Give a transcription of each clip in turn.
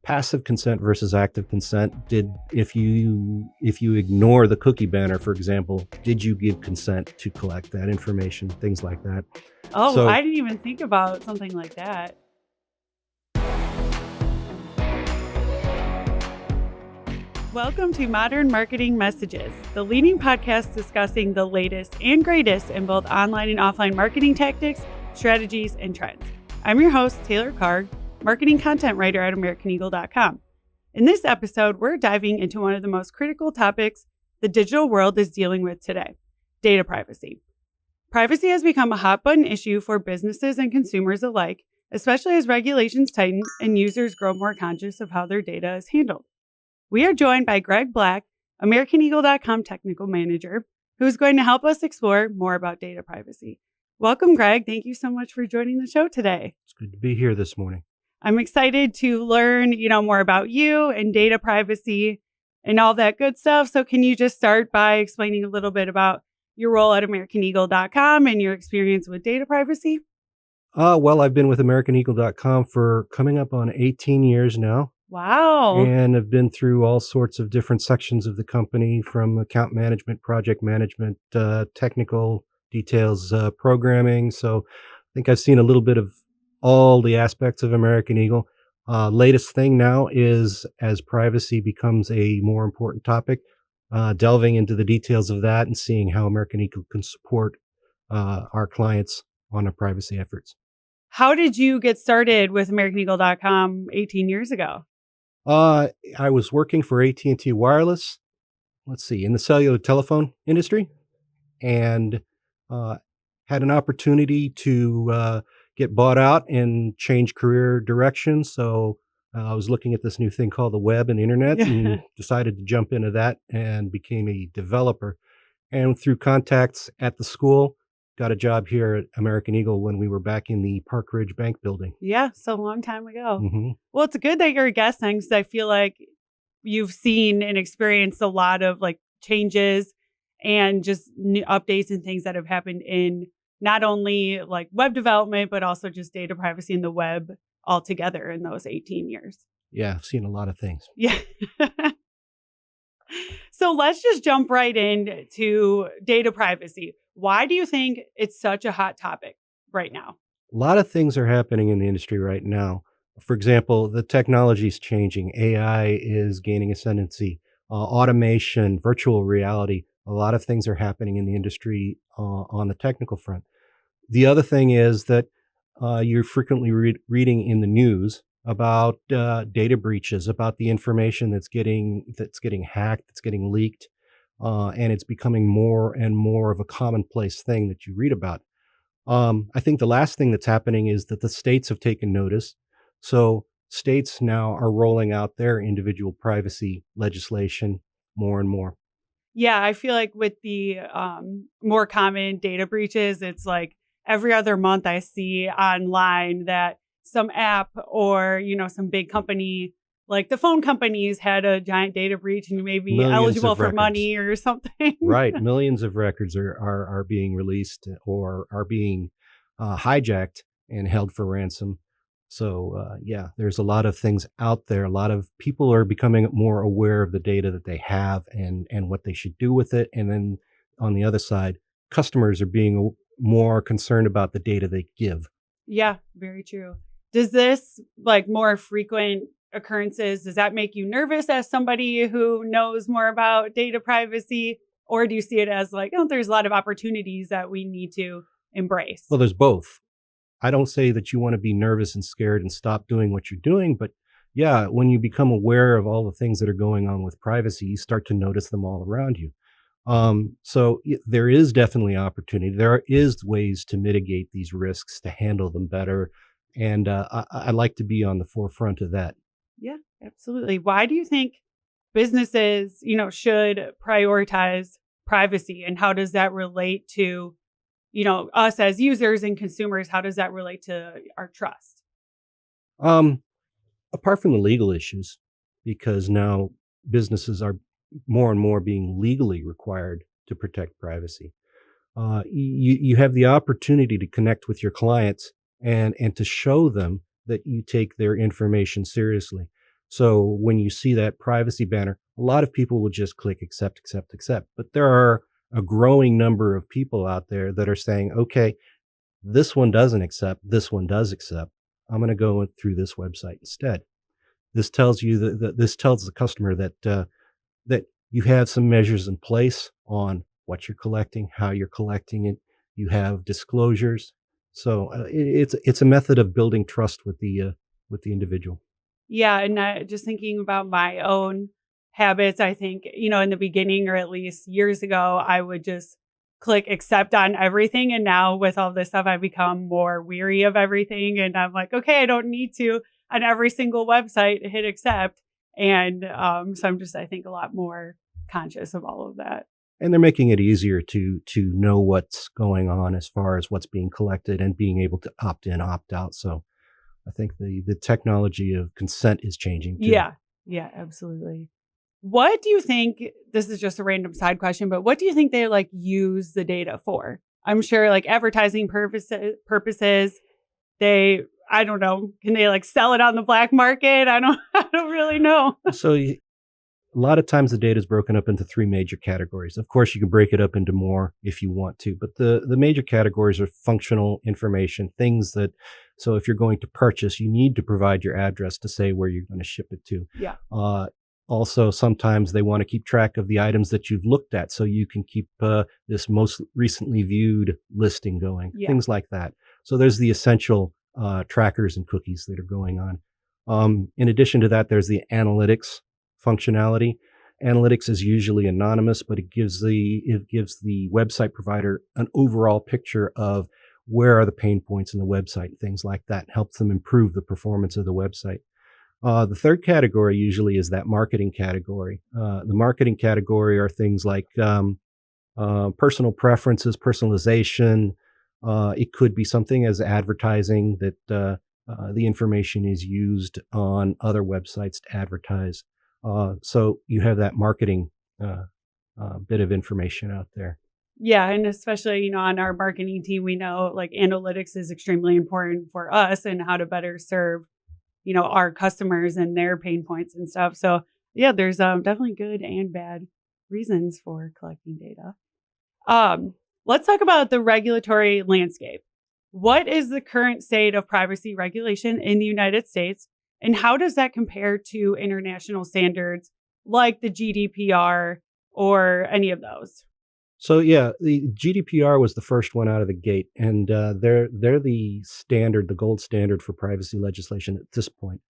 passive consent versus active consent. If you ignore the cookie banner, for example, did you give consent to collect that information? Things like that. Oh, I didn't even think about something like that. Welcome to Modern Marketing Messages, the leading podcast discussing the latest and greatest in both online and offline marketing tactics, strategies, and trends. I'm your host, Taylor Karg, marketing content writer at AmericanEagle.com. In this episode, we're diving into one of the most critical topics the digital world is dealing with today, data privacy. Privacy has become a hot-button issue for businesses and consumers alike, especially as regulations tighten and users grow more conscious of how their data is handled. We are joined by Greg Black, AmericanEagle.com technical manager, who is going to help us explore more about data privacy. Welcome, Greg. Thank you so much for joining the show today. It's good to be here this morning. I'm excited to learn, more about you and data privacy and all that good stuff. So can you just start by explaining a little bit about your role at AmericanEagle.com and your experience with data privacy? Well, I've been with AmericanEagle.com for coming up on 18 years now. Wow. And I've been through all sorts of different sections of the company, from account management, project management, technical details, programming. So I think I've seen a little bit of all the aspects of American Eagle. Latest thing now is, as privacy becomes a more important topic, delving into the details of that and seeing how American Eagle can support our clients on our privacy efforts. How did you get started with AmericanEagle.com 18 years ago? I was working for AT&T Wireless, in the cellular telephone industry, and had an opportunity to get bought out and change career direction. So I was looking at this new thing called the web and internet and decided to jump into that and became a developer. And through contacts at the school, got a job here at American Eagle when we were back in the Park Ridge Bank building. Yeah, so a long time ago. Mm-hmm. Well, it's good that you're a guest then, because I feel like you've seen and experienced a lot of changes and just new updates and things that have happened in not only web development, but also just data privacy in the web altogether in those 18 years. Yeah, I've seen a lot of things. Yeah. So let's just jump right into data privacy. Why do you think it's such a hot topic right now? A lot of things are happening in the industry right now. For example, the technology is changing. AI is gaining ascendancy. Automation, virtual reality. A lot of things are happening in the industry on the technical front. The other thing is that you're frequently reading in the news about data breaches, about the information that's getting hacked, that's getting leaked, and it's becoming more and more of a commonplace thing that you read about. I think the last thing that's happening is that the states have taken notice. So states now are rolling out their individual privacy legislation more and more. Yeah, I feel like with the more common data breaches, it's every other month I see online that some app or, some big company, like the phone companies, had a giant data breach and you may be eligible for money or something. Right. Millions of records are being released or are being hijacked and held for ransom. So, there's a lot of things out there. A lot of people are becoming more aware of the data that they have and what they should do with it. And then on the other side, customers are being more concerned about the data they give. Yeah, very true. Does this, more frequent occurrences, does that make you nervous as somebody who knows more about data privacy? Or do you see it as there's a lot of opportunities that we need to embrace? Well, there's both. I don't say that you want to be nervous and scared and stop doing what you're doing, but yeah, when you become aware of all the things that are going on with privacy, you start to notice them all around you. So there is definitely opportunity. There is ways to mitigate these risks, to handle them better. And I like to be on the forefront of that. Yeah, absolutely. Why do you think businesses, should prioritize privacy, and how does that relate to, us as users and consumers? How does that relate to our trust? Apart from the legal issues, because now businesses are more and more being legally required to protect privacy. You have the opportunity to connect with your clients and to show them that you take their information seriously. So when you see that privacy banner, a lot of people will just click accept, accept, accept. But there are a growing number of people out there that are saying, okay, this one doesn't accept, this one does accept. I'm going to go through this website instead. This tells you that this tells the customer that you have some measures in place on what you're collecting, how you're collecting it. You have disclosures. So it's a method of building trust with the individual. Yeah, and just thinking about my own habits, I think, in the beginning, or at least years ago, I would just click accept on everything. And now with all this stuff, I've become more weary of everything. And I'm like, okay, I don't need to on every single website hit accept. And so I'm just, I think, a lot more conscious of all of that. And they're making it easier to know what's going on as far as what's being collected and being able to opt in, opt out. So I think the technology of consent is changing too. Yeah, absolutely. What do you think, this is just a random side question, but what do you think they like use the data for? I'm sure like advertising purposes, I don't know, can they like sell it on the black market? I don't really know. So a lot of times the data is broken up into three major categories. Of course, you can break it up into more if you want to, but the major categories are functional information, things that, so if you're going to purchase, you need to provide your address to say where you're going to ship it to. Yeah. Also, sometimes they want to keep track of the items that you've looked at so you can keep this most recently viewed listing going, things like that. So there's the essential trackers and cookies that are going on. In addition to that, there's the analytics functionality. Analytics is usually anonymous, but it gives the website provider an overall picture of where are the pain points in the website, things like that, helps them improve the performance of the website. The third category usually is that marketing category. The marketing category are things like personal preferences, personalization. It could be something as advertising that the information is used on other websites to advertise. So you have that marketing bit of information out there. Yeah. And especially, on our marketing team, we know like analytics is extremely important for us and how to better serve, our customers and their pain points and stuff. So yeah, there's definitely good and bad reasons for collecting data. Let's talk about the regulatory landscape. What is the current state of privacy regulation in the United States? And how does that compare to international standards like the GDPR or any of those? So yeah, the GDPR was the first one out of the gate, and they're the standard, the gold standard for privacy legislation at this point.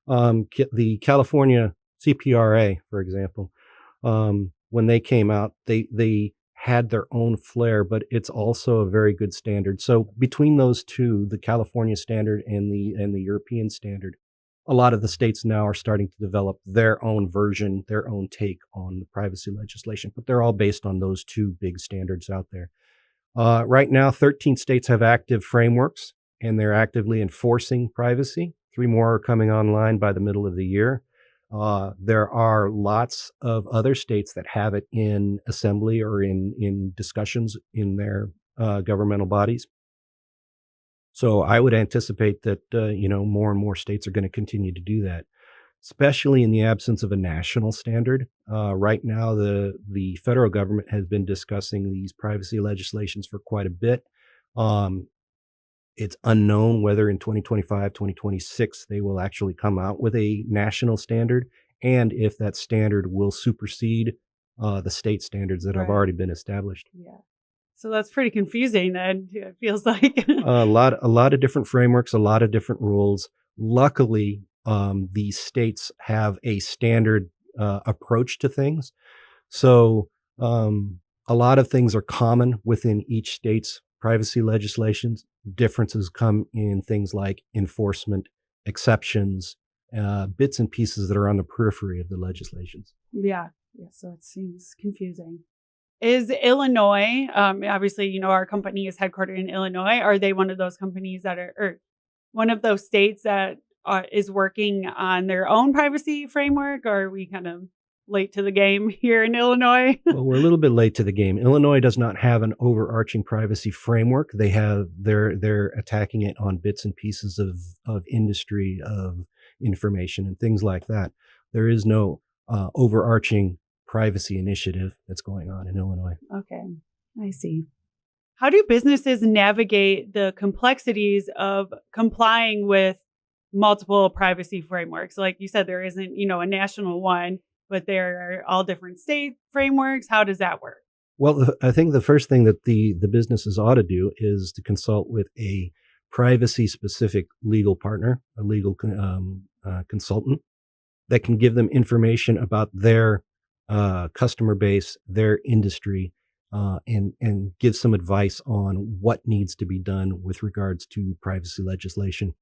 The California CPRA, for example, when they came out, they had their own flair, but it's also a very good standard. So between those two, the California standard and the European standard, a lot of the states now are starting to develop their own version, their own take on the privacy legislation, but they're all based on those two big standards out there. Right now, 13 states have active frameworks, and they're actively enforcing privacy. 3 more are coming online by the middle of the year. There are lots of other states that have it in assembly or in discussions in their governmental bodies. So I would anticipate that, more and more states are going to continue to do that, especially in the absence of a national standard. Right now, the federal government has been discussing these privacy legislations for quite a bit. It's unknown whether in 2025, 2026, they will actually come out with a national standard, and if that standard will supersede the state standards that have already been established. Yeah. So that's pretty confusing then, it feels like. a lot of different frameworks, a lot of different rules. Luckily, these states have a standard approach to things. So a lot of things are common within each state's privacy legislations. Differences come in things like enforcement, exceptions, bits and pieces that are on the periphery of the legislations. Yeah. So it seems confusing. Is Illinois, obviously, our company is headquartered in Illinois. Are they one of those companies or one of those states that is working on their own privacy framework? Or are we kind of late to the game here in Illinois? Well, we're a little bit late to the game. Illinois does not have an overarching privacy framework. They're attacking it on bits and pieces of industry, of information and things like that. There is no overarching privacy initiative that's going on in Illinois. Okay, I see. How do businesses navigate the complexities of complying with multiple privacy frameworks? Like you said, there isn't, a national one, but there are all different state frameworks. How does that work? Well, I think the first thing that the businesses ought to do is to consult with a privacy-specific legal partner, a legal consultant that can give them information about their customer base, their industry, and give some advice on what needs to be done with regards to privacy legislation.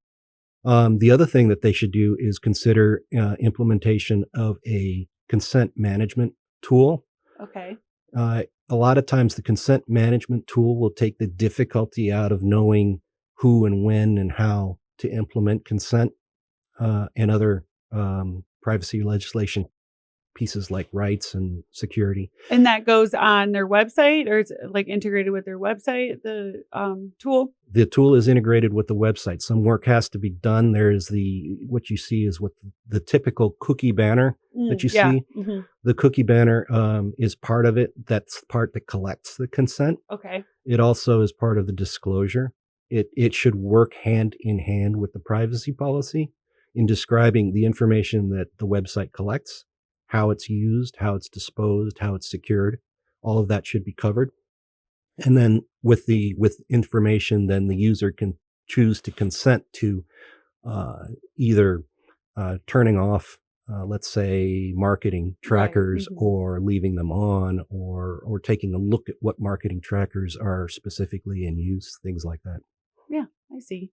The other thing that they should do is consider implementation of a consent management tool. Okay. A lot of times the consent management tool will take the difficulty out of knowing who and when and how to implement consent and other privacy legislation pieces like rights and security. And that goes on their website, or is it like integrated with their website, the tool? The tool is integrated with the website. Some work has to be done. There's what you see is what the typical cookie banner that you see. Mm-hmm. The cookie banner is part of it. That's the part that collects the consent. Okay. It also is part of the disclosure. It should work hand in hand with the privacy policy in describing the information that the website collects, how it's used, how it's disposed, how it's secured. All of that should be covered. And then with information, then the user can choose to consent to either turning off, let's say, marketing trackers, Right. Mm-hmm. or leaving them on, or taking a look at what marketing trackers are specifically in use, things like that. Yeah, I see.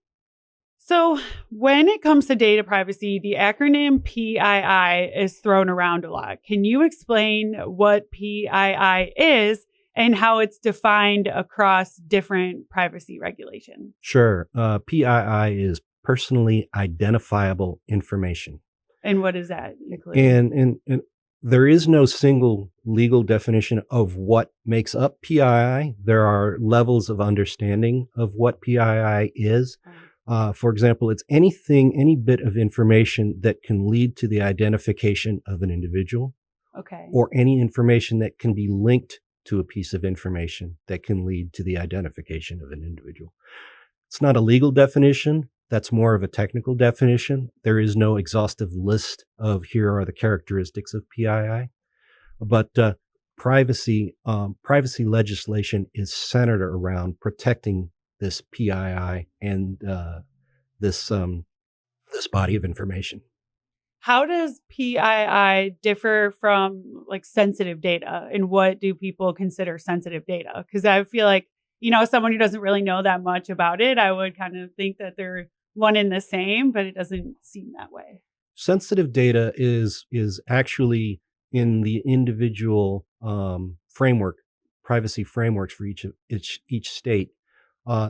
So when it comes to data privacy, the acronym PII is thrown around a lot. Can you explain what PII is and how it's defined across different privacy regulations? Sure. PII is personally identifiable information. And what does that include? And there is no single legal definition of what makes up PII. There are levels of understanding of what PII is. For example, it's any bit of information that can lead to the identification of an individual. Okay. Or any information that can be linked to a piece of information that can lead to the identification of an individual. It's not a legal definition. That's more of a technical definition. There is no exhaustive list of here are the characteristics of PII. But privacy legislation is centered around protecting this PII and this body of information. How does PII differ from like sensitive data, and what do people consider sensitive data? Because I feel like, someone who doesn't really know that much about it, I would kind of think that they're one and the same, but it doesn't seem that way. Sensitive data is actually in the individual privacy frameworks for each state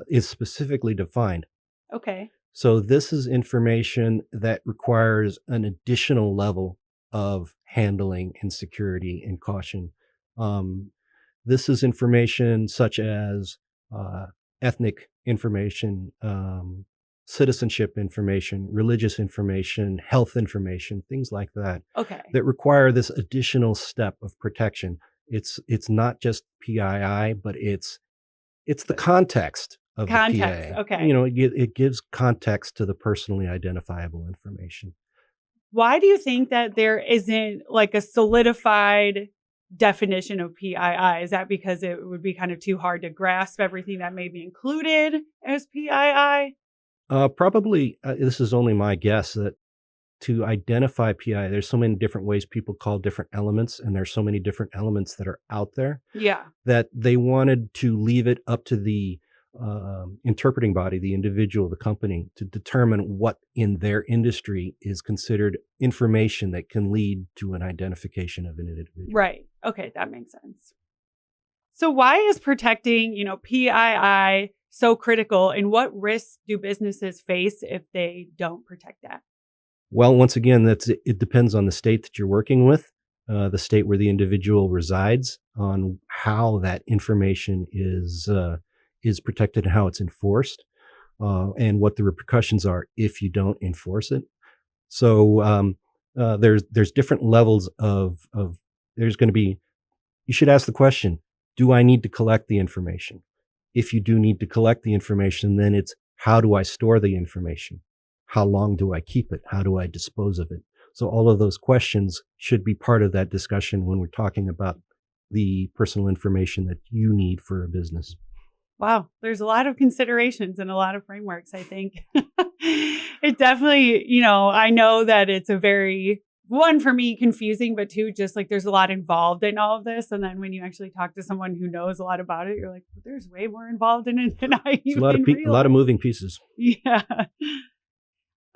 is specifically defined. Okay. So this is information that requires an additional level of handling and security and caution. This is information such as ethnic information, citizenship information, religious information, health information, things like that. Okay. That require this additional step of protection. It's not just PII, but it's the context of the PA. Okay. It gives context to the personally identifiable information. Why do you think that there isn't like a solidified definition of PII? Is that because it would be kind of too hard to grasp everything that may be included as PII? Probably, this is only my guess, that to identify PII, there's so many different ways people call different elements, and there's so many different elements that are out there. Yeah. That they wanted to leave it up to the interpreting body, the individual, the company, to determine what in their industry is considered information that can lead to an identification of an individual. Right. Okay, that makes sense. So why is protecting, PII so critical, and what risks do businesses face if they don't protect that? Well, once again, it depends on the state that you're working with, the state where the individual resides, on how that information is protected and how it's enforced, and what the repercussions are if you don't enforce it. So there's different levels of there's going to be. You should ask the question: do I need to collect the information? If you do need to collect the information, then it's how do I store the information? How long do I keep it? How do I dispose of it? So all of those questions should be part of that discussion when we're talking about the personal information that you need for a business. Wow, there's a lot of considerations and a lot of frameworks, I think. It definitely, I know that it's a very, one for me, confusing, but two, just like there's a lot involved in all of this. And then when you actually talk to someone who knows a lot about it, you're like, well, there's way more involved in it than I It's even a lot of realized. moving pieces. Yeah.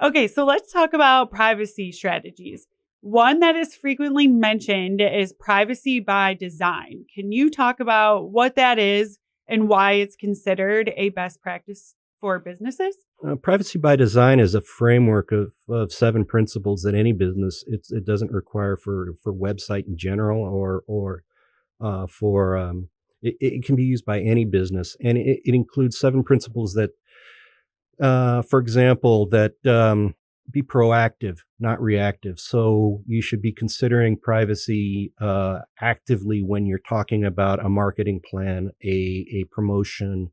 Okay, so let's talk about privacy strategies. One that is frequently mentioned is privacy by design. Can you talk about what that is and why it's considered a best practice for businesses? Privacy by design is a framework of 7 principles that any business it doesn't require for website in general or for it can be used by any business, and it includes 7 principles that, for example, that be proactive, not reactive. So you should be considering privacy actively when you're talking about a marketing plan, a promotion,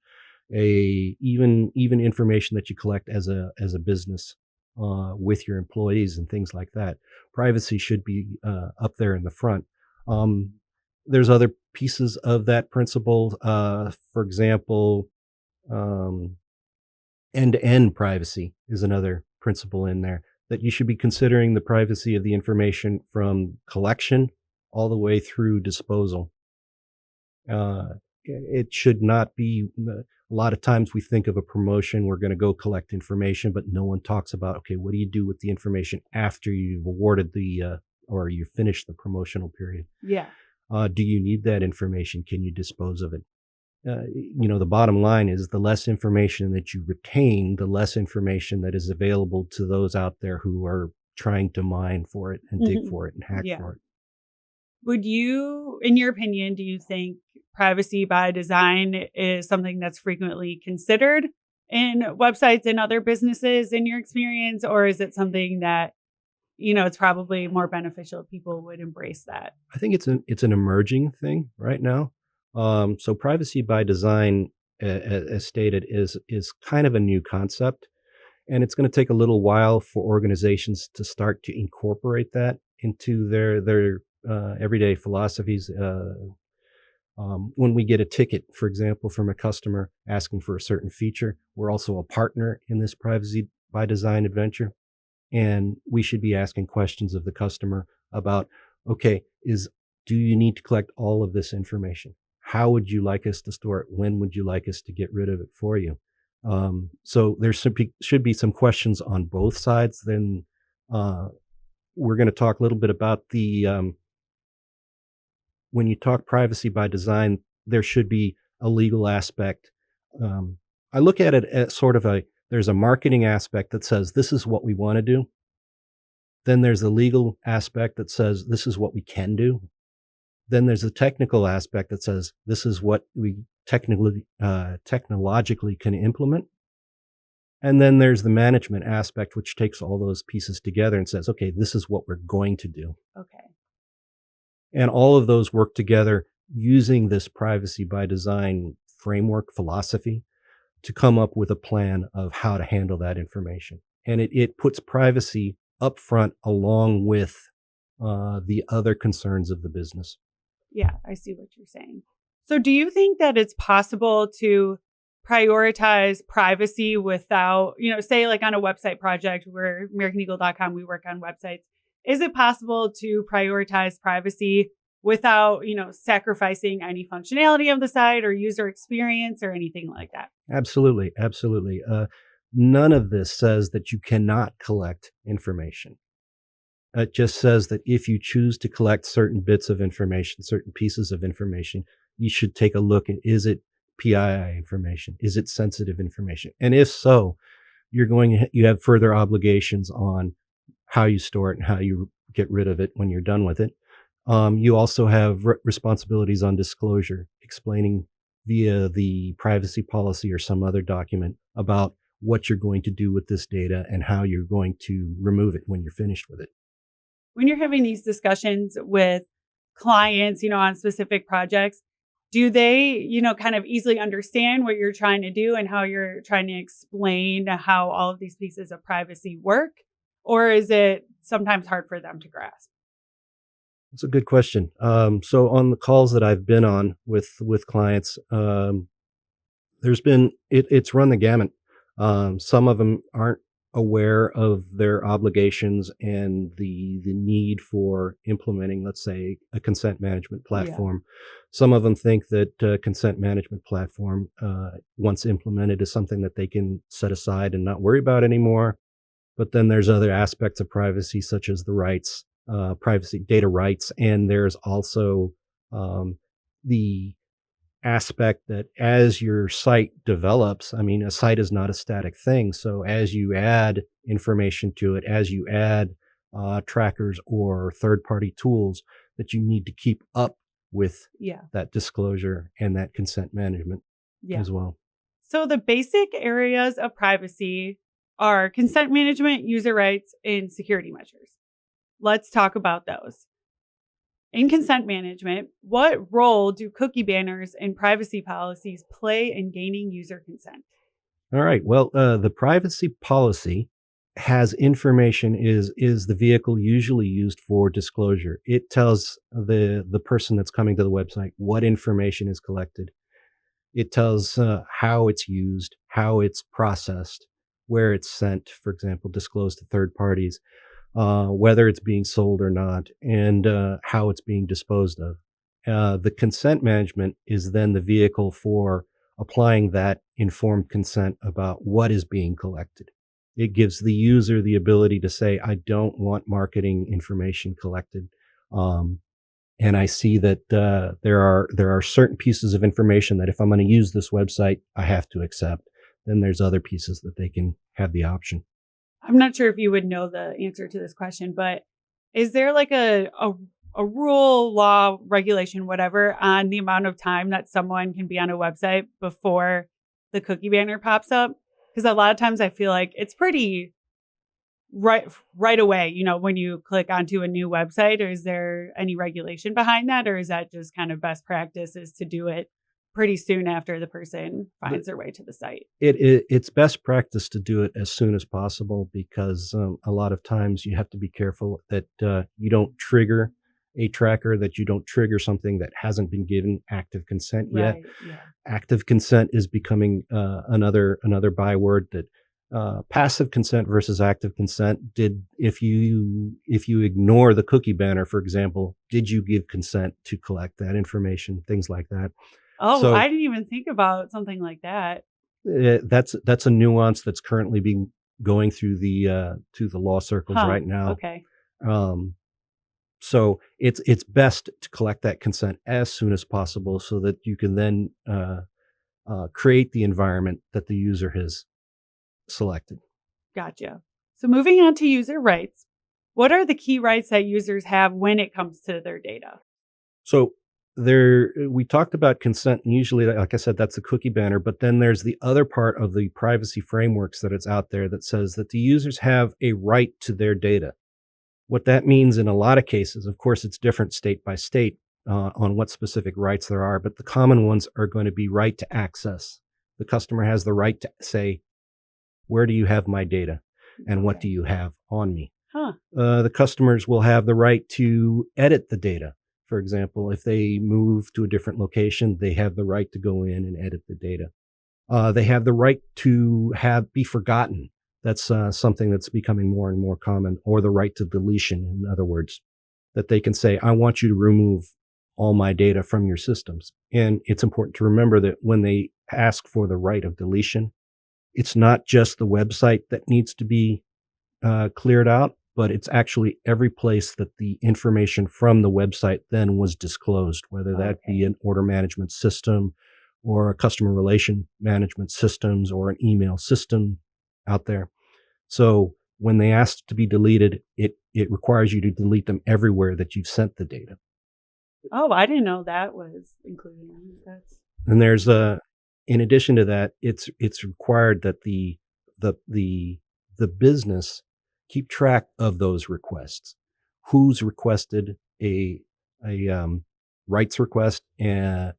even information that you collect as a business with your employees and things like that. Privacy should be up there in the front. There's other pieces of that principle. For example, um, end-to-end privacy is another principle in there, that you should be considering the privacy of the information from collection all the way through disposal. It should not be. A lot of times we think of a promotion, we're going to go collect information, but no one talks about, okay, what do you do with the information after you've awarded or you finished the promotional period? Yeah. Do you need that information? Can you dispose of it? The bottom line is the less information that you retain, the less information that is available to those out there who are trying to mine for it and dig for it and hack Yeah. for it. Would you, in your opinion, do you think privacy by design is something that's frequently considered in websites and other businesses in your experience? Or is it something that, it's probably more beneficial if people would embrace that? I think it's an emerging thing right now. So privacy by design, as stated, is kind of a new concept, and it's going to take a little while for organizations to start to incorporate that into their everyday philosophies. When we get a ticket, for example, from a customer asking for a certain feature, we're also a partner in this privacy by design adventure, and we should be asking questions of the customer about, okay, do you need to collect all of this information? How would you like us to store it? When would you like us to get rid of it for you? So there should be some questions on both sides. Then we're going to talk a little bit about when you talk privacy by design, there should be a legal aspect. I look at it as sort of there's a marketing aspect that says this is what we want to do. Then there's the legal aspect that says this is what we can do. Then there's the technical aspect that says this is what we technologically can implement. And then there's the management aspect, which takes all those pieces together and says, okay, this is what we're going to do. Okay. And all of those work together using this privacy by design framework philosophy to come up with a plan of how to handle that information. And it puts privacy up front along with the other concerns of the business. Yeah, I see what you're saying. So do you think that it's possible to prioritize privacy without, say like on a website project where AmericanEagle.com, we work on websites. Is it possible to prioritize privacy without, sacrificing any functionality of the site or user experience or anything like that? Absolutely. Absolutely. None of this says that you cannot collect information. It just says that if you choose to collect certain bits of information, certain pieces of information, you should take a look at, is it PII information? Is it sensitive information? And if so, you have further obligations on how you store it and how you get rid of it when you're done with it. You also have responsibilities on disclosure, explaining via the privacy policy or some other document about what you're going to do with this data and how you're going to remove it when you're finished with it. When you're having these discussions with clients, on specific projects, do they, kind of easily understand what you're trying to do and how you're trying to explain how all of these pieces of privacy work? Or is it sometimes hard for them to grasp? It's a good question. So on the calls that I've been on with clients, it's run the gamut. Some of them aren't aware of their obligations and the need for implementing, let's say, a consent management Yeah. platform. Some of them think that consent management platform, once implemented, is something that they can set aside and not worry about anymore. But then there's other aspects of privacy, such as the rights, privacy, data rights, and there's also the aspect that as your site develops, I mean, a site is not a static thing. So as you add information to it, as you add trackers or third-party tools, that you need to keep up with Yeah. that disclosure and that consent management Yeah. as well. So the basic areas of privacy are consent management, user rights, and security measures. Let's talk about those. In consent management, what role do cookie banners and privacy policies play in gaining user consent? All right. Well, the privacy policy has information is the vehicle usually used for disclosure. It tells the person that's coming to the website what information is collected. It tells how it's used, how it's processed, where it's sent, for example, disclosed to third parties, whether it's being sold or not, and how it's being disposed of. The consent management is then the vehicle for applying that informed consent about what is being collected. It gives the user the ability to say, I don't want marketing information collected. And I see that there are certain pieces of information that if I'm going to use this website, I have to accept. Then there's other pieces that they can have the option. I'm not sure if you would know the answer to this question, but is there like a rule, law, regulation, whatever, on the amount of time that someone can be on a website before the cookie banner pops up? Because a lot of times I feel like it's pretty right away, when you click onto a new website. Or is there any regulation behind that? Or is that just kind of best practice is to do it pretty soon after the person finds their way to the site? It's best practice to do it as soon as possible because a lot of times you have to be careful that you don't trigger a tracker, that you don't trigger something that hasn't been given active consent yet. Right. Yeah. Active consent is becoming another byword that passive consent versus active consent. If you ignore the cookie banner, for example, did you give consent to collect that information? Things like that. Oh, So I didn't even think about something like that. that's a nuance that's currently being going through the law circles Huh. right now. Okay. Um, so it's best to collect that consent as soon as possible so that you can then create the environment that the user has selected. Gotcha. So moving on to user rights, what are the key rights that users have when it comes to their data? So we talked about consent, and usually, like I said, that's the cookie banner. But then there's the other part of the privacy frameworks that it's out there that says that the users have a right to their data. What that means in a lot of cases, of course, it's different state by state on what specific rights there are, but the common ones are going to be right to access. The customer has the right to say, where do you have my data and what do Okay. you have on me? Huh. The customers will have the right to edit the data. For example, if they move to a different location, they have the right to go in and edit the data. They have the right to be forgotten. That's something that's becoming more and more common, or the right to deletion, in other words, that they can say, I want you to remove all my data from your systems. And it's important to remember that when they ask for the right of deletion, it's not just the website that needs to be cleared out, but it's actually every place that the information from the website then was disclosed, whether that be Okay. an order management system or a customer relation management systems or an email system out there. So when they ask to be deleted, it requires you to delete them everywhere that you've sent the data. Oh, I didn't know that was included. In That's And there's in addition to that, it's required that the the business keep track of those requests. Who's requested a rights request, and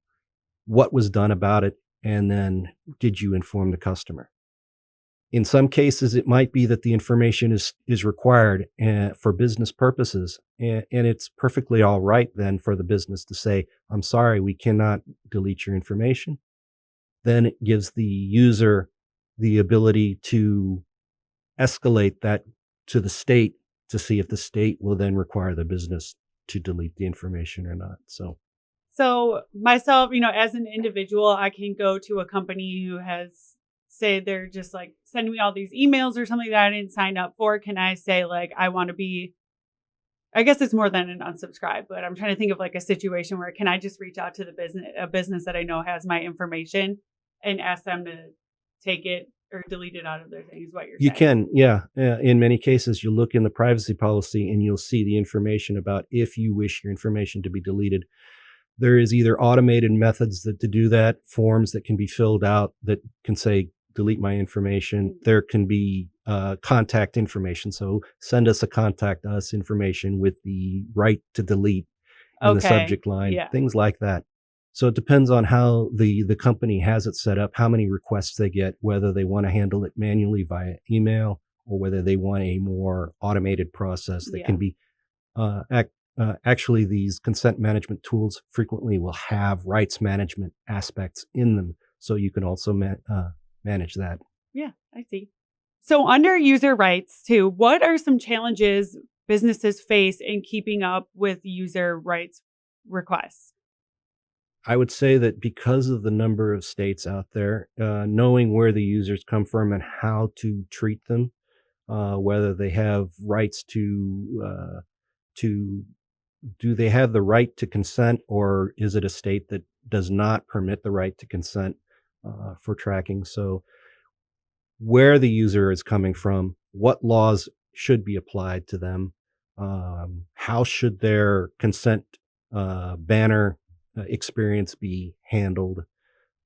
what was done about it, and then did you inform the customer? In some cases, it might be that the information is required for business purposes, and it's perfectly all right then for the business to say, "I'm sorry, we cannot delete your information." Then it gives the user the ability to escalate that to the state to see if the state will then require the business to delete the information or not. So myself, as an individual, I can go to a company who has say they're just like sending me all these emails or something that I didn't sign up for. Can I say like I want to be? I guess it's more than an unsubscribe, but I'm trying to think of like a situation where can I just reach out to a business that I know has my information and ask them to take it or delete it out of their thing is what you're You saying. can, yeah. In many cases, you'll look in the privacy policy and you'll see the information about if you wish your information to be deleted. There is either automated methods to do that, forms that can be filled out that can say, delete my information. There can be contact information. So send us a contact us information with the right to delete in the subject line, Yeah. things like that. So it depends on how the company has it set up, how many requests they get, whether they want to handle it manually via email or whether they want a more automated process that can be actually, these consent management tools frequently will have rights management aspects in them. So you can also manage that. Yeah, I see. So under user rights too, what are some challenges businesses face in keeping up with user rights requests? I would say that because of the number of states out there, knowing where the users come from and how to treat them, whether they have rights to do they have the right to consent, or is it a state that does not permit the right to consent for tracking? So where the user is coming from, what laws should be applied to them, how should their consent banner experience be handled,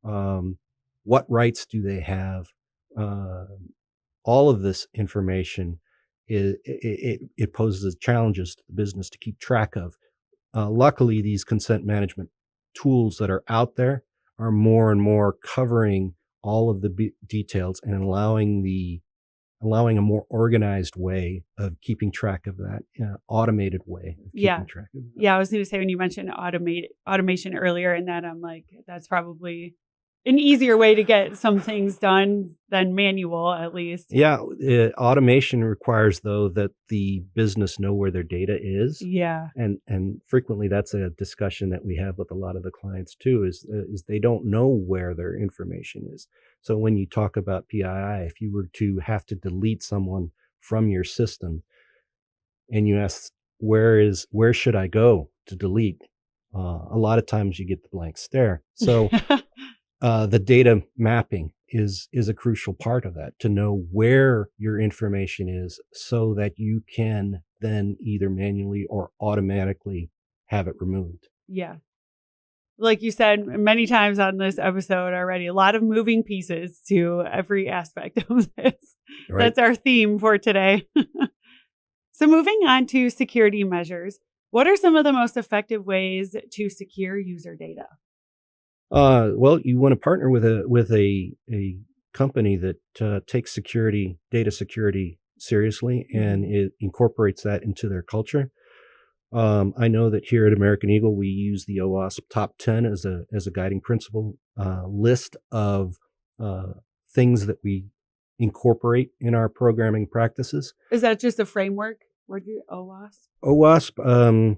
what rights do they have? All of this information it poses challenges to the business to keep track of. Luckily, these consent management tools that are out there are more and more covering all of the details and allowing a more organized way of keeping track of that, automated way of keeping track of that. Yeah, I was going to say when you mentioned automation earlier, and that I'm like, that's probably an easier way to get some things done than manual, at least. Yeah, automation requires, though, that the business know where their data is. Yeah. And frequently that's a discussion that we have with a lot of the clients too, is they don't know where their information is. So when you talk about PII, if you were to have to delete someone from your system and you ask, where should I go to delete? A lot of times you get the blank stare. So the data mapping is a crucial part of that, to know where your information is so that you can then either manually or automatically have it removed. Yeah. Like you said many times on this episode already, a lot of moving pieces to every aspect of this. Right. That's our theme for today. So moving on to security measures, what are some of the most effective ways to secure user data? Well, you want to partner with a company that takes data security seriously, and it incorporates that into their culture. I know that here at American Eagle, we use the OWASP Top 10 as a guiding principle list of things that we incorporate in our programming practices. Is that just a framework? Where do OWASP? OWASP,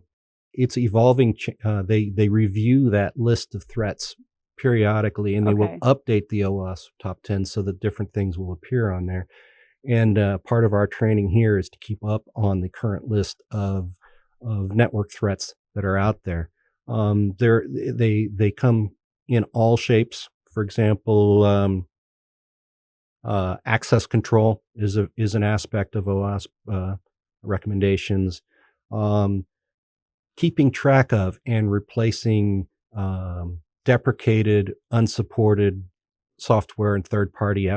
it's evolving. They review that list of threats periodically, and they will update the OWASP Top 10 so that different things will appear on there. And part of our training here is to keep up on the current list of network threats that are out there. They come in all shapes. For example, access control is an aspect of OWASP recommendations. Keeping track of and replacing deprecated, unsupported software and third-party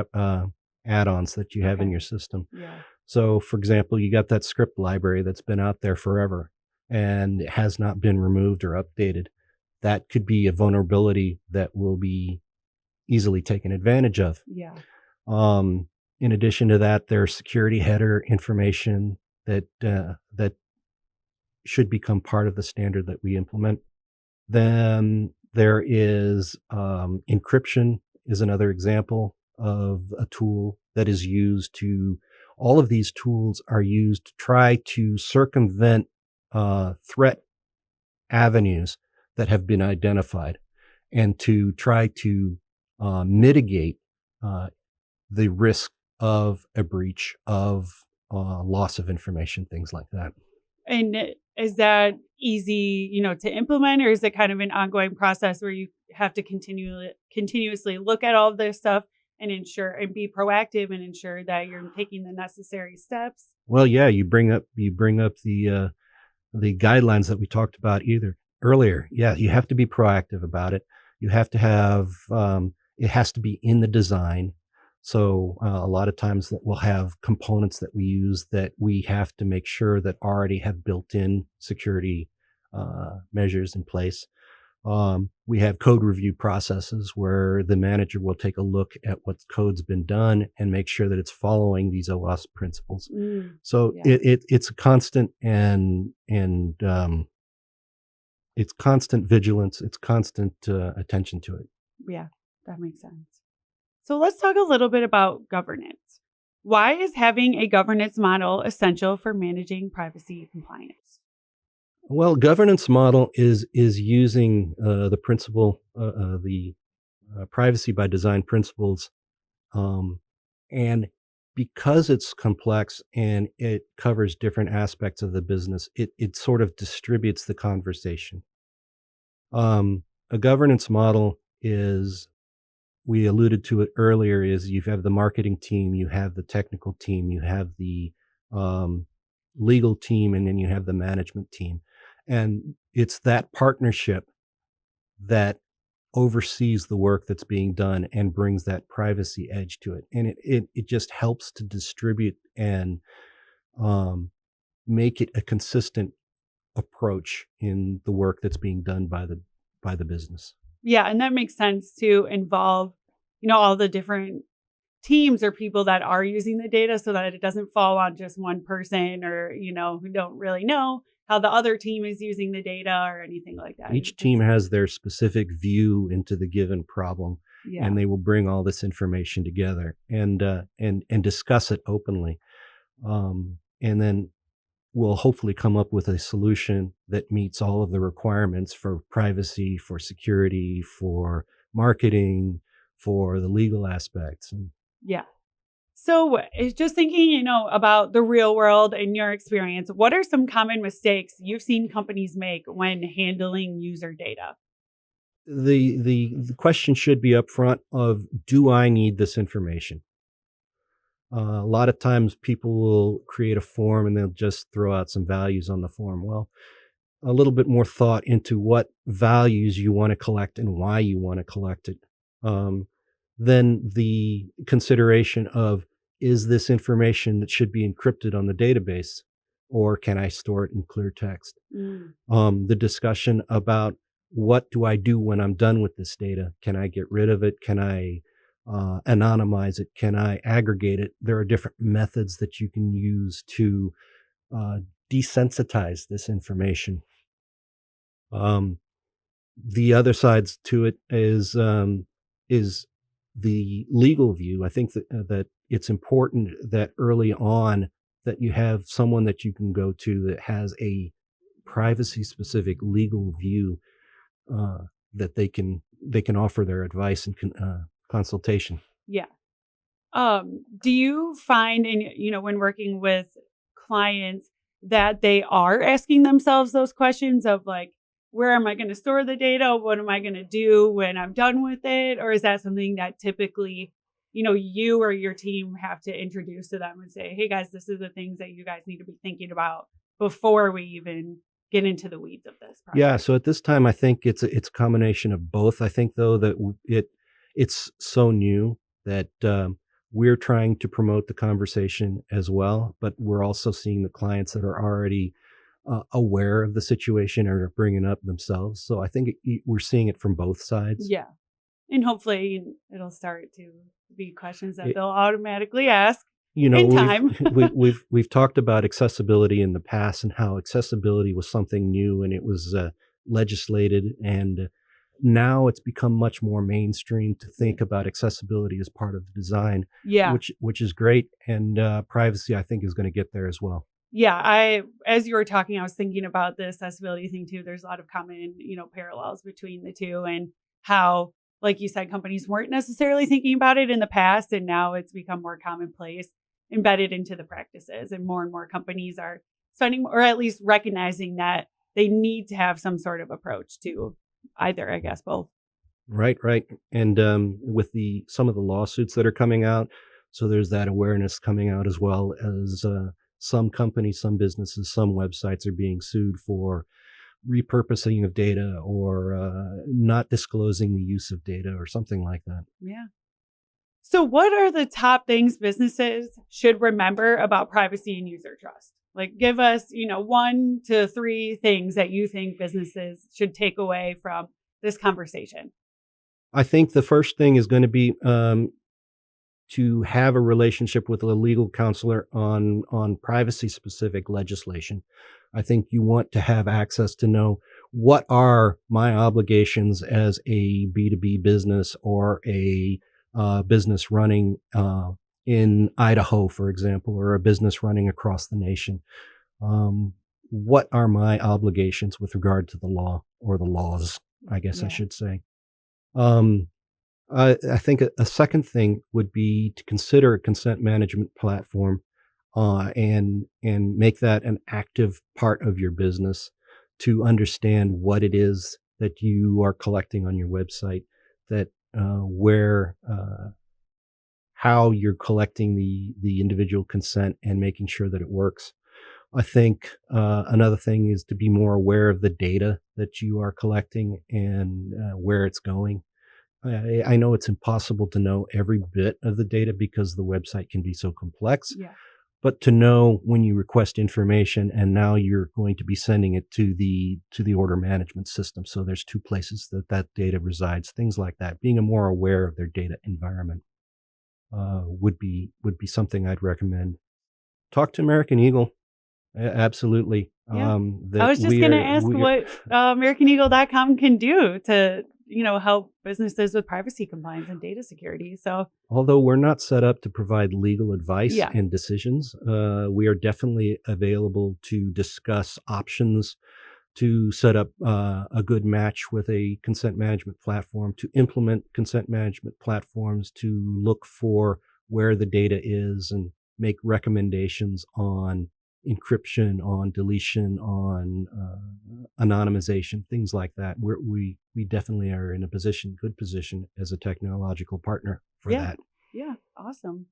add-ons that you have in Okay. your system. Yeah. So, for example, you got that script library that's been out there forever and it has not been removed or updated. That could be a vulnerability that will be easily taken advantage of. Yeah. Um, in addition to that, there's security header information that should become part of the standard that we implement. Then there is encryption is another example of a tool that is used to. All of these tools are used to try to circumvent threat avenues that have been identified, and to try to mitigate uh, the risk of a breach, of loss of information, things like that. And is that easy, to implement, or is it kind of an ongoing process where you have to continuously look at all of this stuff and ensure and be proactive and ensure that you're taking the necessary steps? Well, yeah, you bring up the guidelines that we talked about either earlier. Yeah, you have to be proactive about it. You have to have it has to be in the design. So a lot of times that we'll have components that we use that we have to make sure that already have built-in security measures in place. We have code review processes where the manager will take a look at what code's been done and make sure that it's following these OWASP principles. So Yeah. it's a constant and it's constant vigilance. It's constant attention to it. Yeah, that makes sense. So let's talk a little bit about governance. Why is having a governance model essential for managing privacy compliance? Well, governance model is using the principle, the privacy by design principles, um, and because it's complex and it covers different aspects of the business, it sort of distributes the conversation. A governance model is, we alluded to it earlier, is you have the marketing team, you have the technical team, you have the um, legal team, and then you have the management team. And it's that partnership that oversees the work that's being done and brings that privacy edge to it. And it just helps to distribute and um, make it a consistent approach in the work that's being done by the business. Yeah, and that makes sense to involve, all the different teams or people that are using the data so that it doesn't fall on just one person or, who don't really know how the other team is using the data or anything like that. Each team has their specific view into the given problem, Yeah. and they will bring all this information together and discuss it openly, and then we'll hopefully come up with a solution that meets all of the requirements for privacy, for security, for marketing, for the legal aspects. And Yeah. So it's just thinking, about the real world and your experience. What are some common mistakes you've seen companies make when handling user data? the question should be up front of, do I need this information? A lot of times people will create a form and they'll just throw out some values on the form. Well, a little bit more thought into what values you want to collect and why you want to collect it. Um, then the consideration of, is this information that should be encrypted on the database, or can I store it in clear text? Mm. The discussion about, what do I do when I'm done with this data? Can I get rid of it? Can I anonymize it? Can I aggregate it? There are different methods that you can use to uh, desensitize this information. The other sides to it is the legal view. I think that it's important that early on that you have someone that you can go to that has a privacy specific legal view, uh, that they can offer their advice and consultation. Yeah. Do you find when working with clients that they are asking themselves those questions of like, where am I going to store the data? What am I going to do when I'm done with it? Or is that something that typically, you or your team have to introduce to them and say, hey guys, this is the things that you guys need to be thinking about before we even get into the weeds of this Yeah. project? So at this time, I think it's a combination of both. I think though that it's so new that we're trying to promote the conversation as well, but we're also seeing the clients that are already aware of the situation and are bringing up themselves. So I think we're seeing it from both sides. Yeah. And hopefully it'll start to be questions that they'll automatically ask in time. we've talked about accessibility in the past and how accessibility was something new and it was legislated, and now it's become much more mainstream to think about accessibility as part of the design. Yeah. Which is great, and privacy I think is going to get there as well. Yeah, as you were talking, I was thinking about the accessibility thing too. There's a lot of common, parallels between the two, and how, like you said, companies weren't necessarily thinking about it in the past, and now it's become more commonplace, embedded into the practices, and more companies are spending, or at least recognizing that they need to have some sort of approach to either, I guess, both. Right. And with some of the lawsuits that are coming out, so there's that awareness coming out, as well as some companies, some businesses, some websites are being sued for repurposing of data or not disclosing the use of data or something like that. Yeah. So what are the top things businesses should remember about privacy and user trust? Like, give us, 1 to 3 things that you think businesses should take away from this conversation. I think the first thing is going to be to have a relationship with a legal counselor on privacy specific legislation. I think you want to have access to know what are my obligations as a B2B business or a business running in Idaho, for example, or a business running across the nation. What are my obligations with regard to the law or the laws, I guess I should say. I think a second thing would be to consider a consent management platform and make that an active part of your business, to understand what it is that you are collecting on your website, that how you're collecting the individual consent and making sure that it works. I think another thing is to be more aware of the data that you are collecting and where it's going. I know it's impossible to know every bit of the data because the website can be so complex. Yeah. But to know when you request information and now you're going to be sending it to the order management system. So there's 2 places that data resides, things like that. Being more aware of their data environment would be something I'd recommend. Talk to American Eagle. Absolutely. Yeah. I was just going to ask what AmericanEagle.com can do to help businesses with privacy compliance and data security. So, although we're not set up to provide legal advice and decisions, we are definitely available to discuss options to set up a good match with a consent management platform, to implement consent management platforms, to look for where the data is and make recommendations on encryption, on deletion, on anonymization, things like that. We definitely are in a good position as a technological partner for that. Yeah, awesome.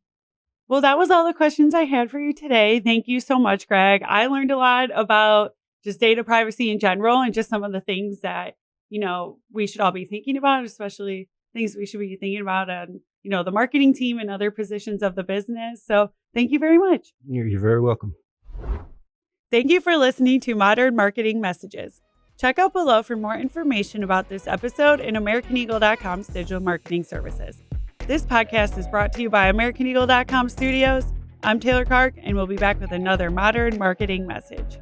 Well, that was all the questions I had for you today. Thank you so much, Greg. I learned a lot about just data privacy in general and just some of the things that, we should all be thinking about, especially things we should be thinking about on, the marketing team and other positions of the business. So thank you very much. You're very welcome. Thank you for listening to Modern Marketing Messages. Check out below for more information about this episode and AmericanEagle.com's digital marketing services. This podcast is brought to you by AmericanEagle.com Studios. I'm Taylor Karg, and we'll be back with another Modern Marketing Message.